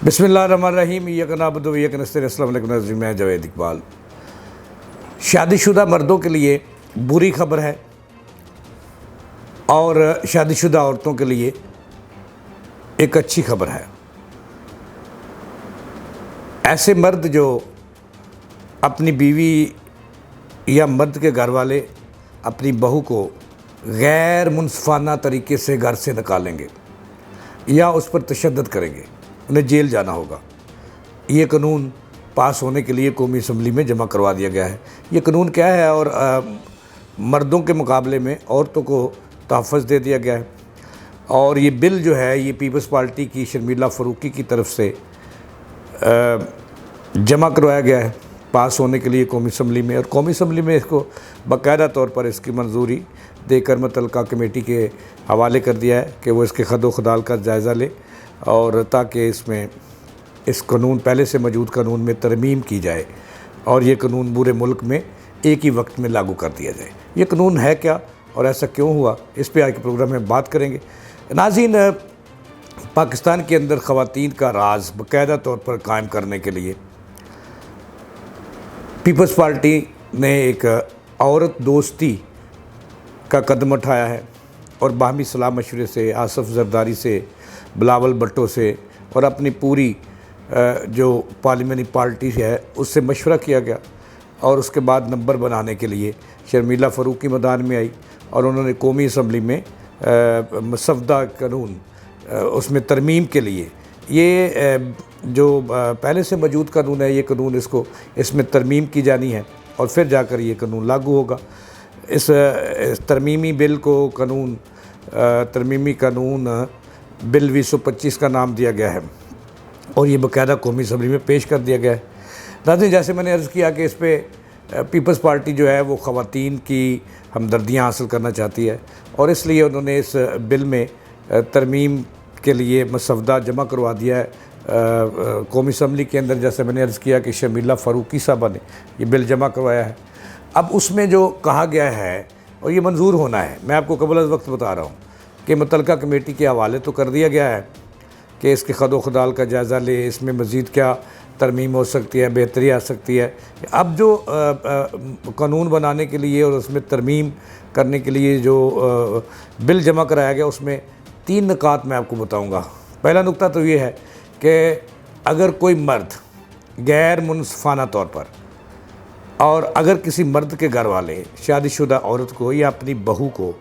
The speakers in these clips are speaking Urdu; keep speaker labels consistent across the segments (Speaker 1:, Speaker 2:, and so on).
Speaker 1: بسم اللہ الرحمن الرحیم یک نعبد و یک نستعین۔ السلام علیکم ناظرین، میں جاوید اقبال۔ شادی شدہ مردوں کے لیے بری خبر ہے اور شادی شدہ عورتوں کے لیے ایک اچھی خبر ہے۔ ایسے مرد جو اپنی بیوی یا مرد کے گھر والے اپنی بہو کو غیر منصفانہ طریقے سے گھر سے نکالیں گے یا اس پر تشدد کریں گے، انہیں جیل جانا ہوگا۔ یہ قانون پاس ہونے کے لیے قومی اسمبلی میں جمع کروا دیا گیا ہے۔ یہ قانون کیا ہے اور مردوں کے مقابلے میں عورتوں کو تحفظ دے دیا گیا ہے، اور یہ بل جو ہے یہ پیپلز پارٹی کی شرمیلہ فاروقی کی طرف سے جمع کروایا گیا ہے پاس ہونے کے لیے قومی اسمبلی میں، اور قومی اسمبلی میں اس کو باقاعدہ طور پر اس کی منظوری دے کر متعلقہ کمیٹی کے حوالے کر دیا ہے کہ وہ اس کے خد و خدال کا جائزہ لے، اور تاکہ اس قانون پہلے سے موجود قانون میں ترمیم کی جائے اور یہ قانون پورے ملک میں ایک ہی وقت میں لاگو کر دیا جائے۔ یہ قانون ہے کیا اور ایسا کیوں ہوا، اس پہ آج کے پروگرام میں بات کریں گے۔ ناظرین، پاکستان کے اندر خواتین کا راز باقاعدہ طور پر قائم کرنے کے لیے پیپلز پارٹی نے ایک عورت دوستی کا قدم اٹھایا ہے، اور باہمی صلاح مشورے سے آصف زرداری سے، بلاول بھٹو سے اور اپنی پوری جو پارلیمانی پارٹی ہے اس سے مشورہ کیا گیا، اور اس کے بعد نمبر بنانے کے لیے شرمیلہ فاروقی میدان میں آئی، اور انہوں نے قومی اسمبلی میں مسودہ قانون اس میں ترمیم کے لیے یہ جو پہلے سے موجود قانون ہے، یہ قانون اس میں ترمیم کی جانی ہے، اور پھر جا کر یہ قانون لاگو ہوگا۔ اس ترمیمی بل کو ترمیمی قانون بل 2025 کا نام دیا گیا ہے، اور یہ باقاعدہ قومی اسمبلی میں پیش کر دیا گیا ہے۔ ناظرین، جیسے میں نے عرض کیا کہ اس پہ پیپلز پارٹی جو ہے وہ خواتین کی ہمدردیاں حاصل کرنا چاہتی ہے، اور اس لیے انہوں نے اس بل میں ترمیم کے لیے مسودہ جمع کروا دیا ہے قومی اسمبلی کے اندر۔ جیسے میں نے عرض کیا کہ شرمیلہ فاروقی صاحبہ نے یہ بل جمع کروایا ہے۔ اب اس میں جو کہا گیا ہے اور یہ منظور ہونا ہے، میں آپ کو قبل از وقت بتا رہا ہوں کہ متعلقہ کمیٹی کے حوالے تو کر دیا گیا ہے کہ اس کے خد و خدال کا جائزہ لے، اس میں مزید کیا ترمیم ہو سکتی ہے، بہتری آ سکتی ہے۔ اب جو قانون بنانے کے لیے اور اس میں ترمیم کرنے کے لیے جو بل جمع کرایا گیا، اس میں 3 نکات میں آپ کو بتاؤں گا۔ پہلا نکتہ تو یہ ہے کہ اگر کوئی مرد غیر منصفانہ طور پر، اور اگر کسی مرد کے گھر والے شادی شدہ عورت کو یا اپنی بہو کو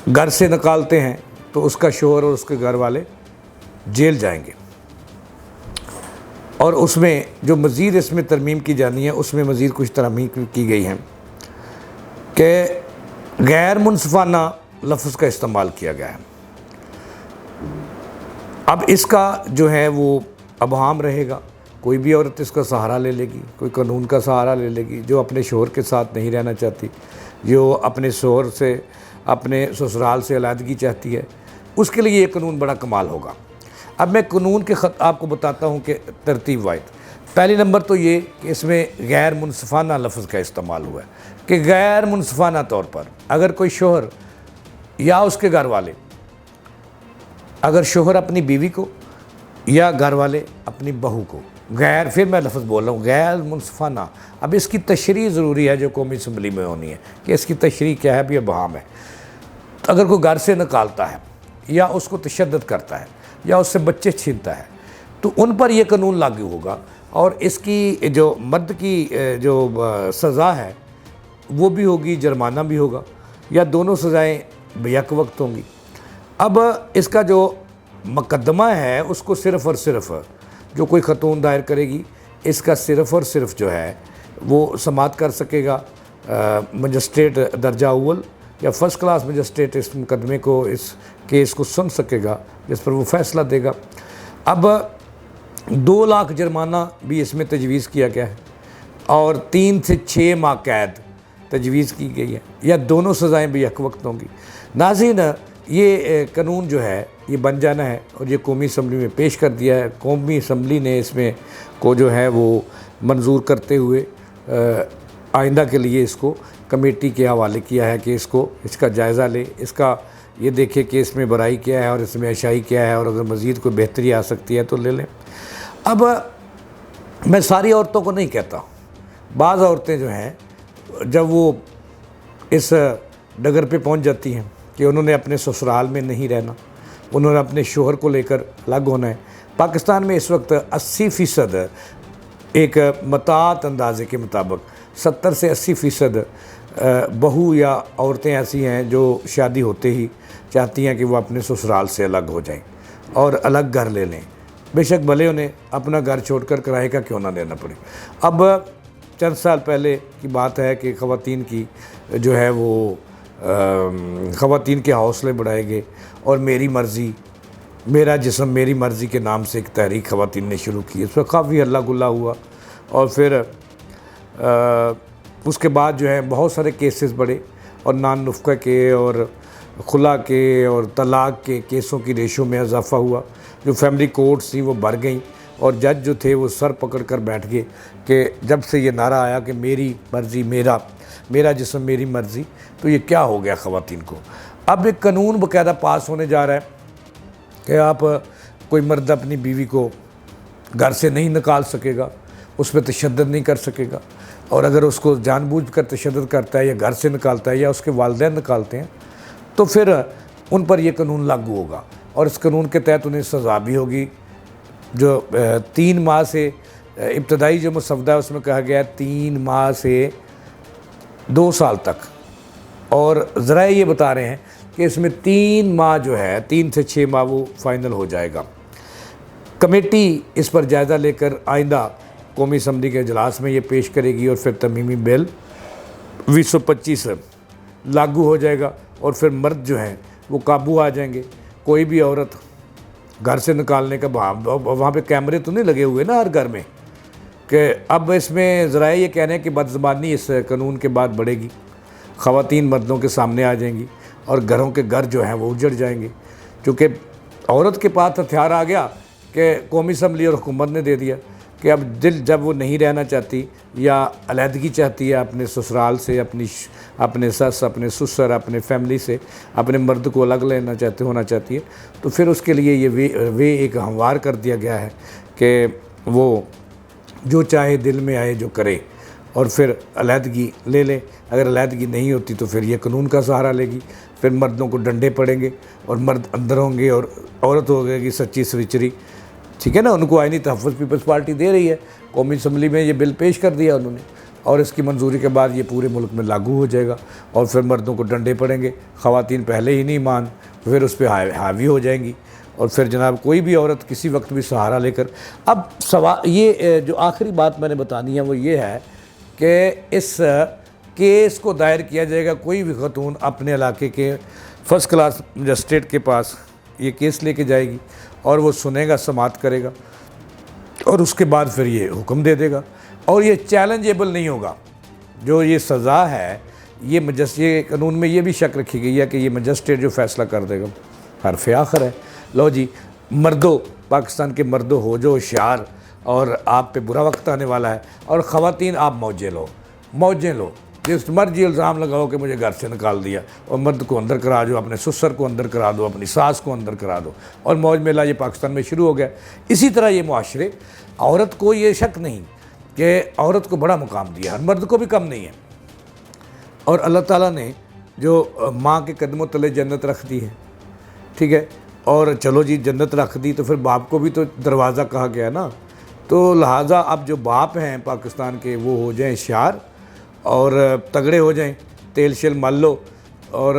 Speaker 1: گھر سے نکالتے ہیں تو اس کا شوہر اور اس کے گھر والے جیل جائیں گے، اور اس میں جو مزید اس میں ترمیم کی جانی ہے اس میں مزید کچھ ترمیم کی گئی ہیں کہ غیر منصفانہ لفظ کا استعمال کیا گیا ہے۔ اب اس کا جو ہے وہ ابہام رہے گا، کوئی بھی عورت اس کا سہارا لے لے گی، کوئی قانون کا سہارا لے لے گی جو اپنے شوہر کے ساتھ نہیں رہنا چاہتی، جو اپنے شوہر سے اپنے سسرال سے علیحدگی چاہتی ہے، اس کے لیے یہ قانون بڑا کمال ہوگا۔ اب میں قانون کے خط آپ کو بتاتا ہوں کہ ترتیب وائز پہلی نمبر تو یہ کہ اس میں غیر منصفانہ لفظ کا استعمال ہوا ہے کہ غیر منصفانہ طور پر اگر کوئی شوہر یا اس کے گھر والے، اگر شوہر اپنی بیوی کو یا گھر والے اپنی بہو کو پھر میں لفظ بول رہا ہوں غیر منصفانہ، اب اس کی تشریح ضروری ہے جو قومی اسمبلی میں ہونی ہے کہ اس کی تشریح کیا ہے، بھی ابہام ہے۔ اگر کوئی گھر سے نکالتا ہے یا اس کو تشدد کرتا ہے یا اس سے بچے چھینتا ہے تو ان پر یہ قانون لاگو ہوگا، اور اس کی جو مرد کی جو سزا ہے وہ بھی ہوگی، جرمانہ بھی ہوگا، یا دونوں سزائیں بیک وقت ہوں گی۔ اب اس کا جو مقدمہ ہے اس کو صرف اور صرف جو کوئی خاتون دائر کرے گی، اس کا صرف اور صرف جو ہے وہ سماعت کر سکے گا مجسٹریٹ درجہ اول یا فرسٹ کلاس مجسٹریٹ، اس مقدمے کو، اس کیس کو سن سکے گا جس پر وہ فیصلہ دے گا۔ اب 2 لاکھ جرمانہ بھی اس میں تجویز کیا گیا ہے، اور 3 سے 6 ماہ قید تجویز کی گئی ہے، یا دونوں سزائیں بھی یک وقت ہوں گی۔ ناظرین، یہ قانون جو ہے یہ بن جانا ہے، اور یہ قومی اسمبلی میں پیش کر دیا ہے۔ قومی اسمبلی نے اس میں کو جو ہے وہ منظور کرتے ہوئے آئندہ کے لیے اس کو کمیٹی کے حوالے کیا ہے کہ اس کا جائزہ لے، اس کا یہ دیکھیں کہ اس میں برائی کیا ہے اور اس میں اچھائی کیا ہے، اور اگر مزید کوئی بہتری آ سکتی ہے تو لے لیں۔ اب میں ساری عورتوں کو نہیں کہتا، بعض عورتیں جو ہیں جب وہ اس ڈگر پہ پہنچ جاتی ہیں کہ انہوں نے اپنے سسرال میں نہیں رہنا، انہوں نے اپنے شوہر کو لے کر الگ ہونا ہے۔ پاکستان میں اس وقت 80% ایک مطاعت اندازے کے مطابق 70 سے 80% بہو یا عورتیں ایسی ہیں جو شادی ہوتے ہی چاہتی ہیں کہ وہ اپنے سسرال سے الگ ہو جائیں اور الگ گھر لے لیں، بے شک بھلے انہیں اپنا گھر چھوڑ کر کرائے کا کیوں نہ دینا پڑے۔ اب چند سال پہلے کی بات ہے کہ خواتین کی جو ہے وہ خواتین کے حوصلے بڑھائے گئے، اور میری مرضی میرا جسم میری مرضی کے نام سے ایک تحریک خواتین نے شروع کی۔ اس پر کافی ہلا گلا ہوا، اور پھر اس کے بعد جو ہے بہت سارے کیسز بڑھے، اور نان نفقہ کے اور خلا کے اور طلاق کے کیسوں کی ریشو میں اضافہ ہوا۔ جو فیملی کورٹس تھیں وہ بڑھ گئیں، اور جج جو تھے وہ سر پکڑ کر بیٹھ گئے کہ جب سے یہ نعرہ آیا کہ میری مرضی میرا جسم میری مرضی، تو یہ کیا ہو گیا خواتین کو۔ اب ایک قانون باقاعدہ پاس ہونے جا رہا ہے کہ آپ کوئی مرد اپنی بیوی کو گھر سے نہیں نکال سکے گا، اس پہ تشدد نہیں کر سکے گا، اور اگر اس کو جان بوجھ کر تشدد کرتا ہے یا گھر سے نکالتا ہے یا اس کے والدین نکالتے ہیں تو پھر ان پر یہ قانون لاگو ہوگا، اور اس قانون کے تحت انہیں سزا بھی ہوگی۔ جو 3 ماہ سے ابتدائی جو مسودہ ہے اس میں کہا گیا ہے 3 ماہ سے 2 سال تک، اور ذرائع یہ بتا رہے ہیں کہ اس میں 3 ماہ جو ہے 3 سے 6 ماہ وہ فائنل ہو جائے گا۔ کمیٹی اس پر جائزہ لے کر آئندہ قومی اسمبلی کے اجلاس میں یہ پیش کرے گی، اور پھر ترمیمی بل 2025 لاگو ہو جائے گا، اور پھر مرد جو ہیں وہ قابو آ جائیں گے۔ کوئی بھی عورت گھر سے نکالنے کا وہاں پہ کیمرے تو نہیں لگے ہوئے نا ہر گھر میں، کہ اب اس میں ذرائع یہ کہہ رہے ہیں کہ بدزبانی اس قانون کے بعد بڑھے گی، خواتین مردوں کے سامنے آ جائیں گی، اور گھروں کے گھر جو ہیں وہ اجڑ جائیں گے، کیونکہ عورت کے پاس ہتھیار آ گیا کہ قومی اسمبلی اور حکومت نے دے دیا کہ اب جب وہ نہیں رہنا چاہتی یا علیحدگی چاہتی ہے اپنے سسرال سے، اپنے سس، اپنے سسر، اپنے فیملی سے، اپنے مرد کو الگ ہونا چاہتی ہے، تو پھر اس کے لیے یہ وے ایک ہموار کر دیا گیا ہے کہ وہ جو چاہے دل میں آئے جو کرے، اور پھر علیحدگی لے لے۔ اگر علیحدگی نہیں ہوتی تو پھر یہ قانون کا سہارا لے گی، پھر مردوں کو ڈنڈے پڑیں گے، اور مرد اندر ہوں گے، اور عورت ہو گئے گی سچی سویچری، ٹھیک ہے نا۔ ان کو آئینی تحفظ پیپلز پارٹی دے رہی ہے، قومی اسمبلی میں یہ بل پیش کر دیا انہوں نے، اور اس کی منظوری کے بعد یہ پورے ملک میں لاگو ہو جائے گا، اور پھر مردوں کو ڈنڈے پڑیں گے۔ خواتین پہلے ہی نہیں پھر اس پہ حاوی ہو جائیں گی، اور پھر جناب کوئی بھی عورت کسی وقت بھی سہارا لے کر۔ اب یہ جو آخری بات میں نے بتانی ہے وہ یہ ہے کہ اس کیس کو دائر کیا جائے گا، کوئی بھی خاتون اپنے علاقے کے فرسٹ کلاس مجسٹریٹ کے پاس یہ کیس لے کے جائے گی، اور وہ سنے گا، سماعت کرے گا، اور اس کے بعد پھر یہ حکم دے دے گا، اور یہ چیلنجیبل نہیں ہوگا۔ جو یہ سزا ہے یہ قانون میں یہ بھی شک رکھی گئی ہے کہ یہ مجسٹریٹ جو فیصلہ کر دے گا، حرف آخر ہے۔ لو جی مردوں، پاکستان کے مردوں ہو جو ہوشیار، اور آپ پہ برا وقت آنے والا ہے، اور خواتین آپ موجیں لو، جس مرضی الزام لگاؤ کہ مجھے گھر سے نکال دیا، اور مرد کو اندر کرا دو، اپنے سسر کو اندر کرا دو، اپنی ساس کو اندر کرا دو، اور موج میلہ یہ پاکستان میں شروع ہو گیا۔ اسی طرح یہ معاشرے، عورت کو یہ شک نہیں کہ عورت کو بڑا مقام دیا ہے، مرد کو بھی کم نہیں ہے، اور اللہ تعالیٰ نے جو ماں کے قدموں تلے جنت رکھ دی ہے، ٹھیک ہے، اور چلو جی جنت رکھ دی تو پھر باپ کو بھی تو دروازہ کہا گیا نا، تو لہٰذا اب جو باپ ہیں پاکستان کے وہ ہو جائیں ہوشیار اور تگڑے ہو جائیں، تیل شیل مل لو، اور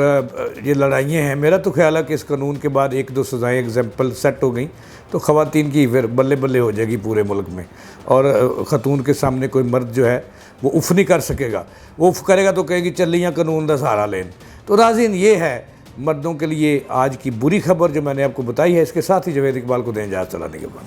Speaker 1: یہ لڑائیاں ہیں۔ میرا تو خیال ہے کہ اس قانون کے بعد 1-2 سزائیں ایگزامپل سیٹ ہو گئیں تو خواتین کی پھر بلے بلے ہو جائے گی پورے ملک میں، اور خاتون کے سامنے کوئی مرد جو ہے وہ اف نہیں کر سکے گا، وہ اف کرے گا تو کہے گی چلیاں قانون کا سہارا لین۔ تو ناظرین یہ ہے مردوں کے لیے آج کی بری خبر جو میں نے آپ کو بتائی ہے۔ اس کے ساتھ ہی جاوید اقبال کو دیں اجازت چلانے کے بعد۔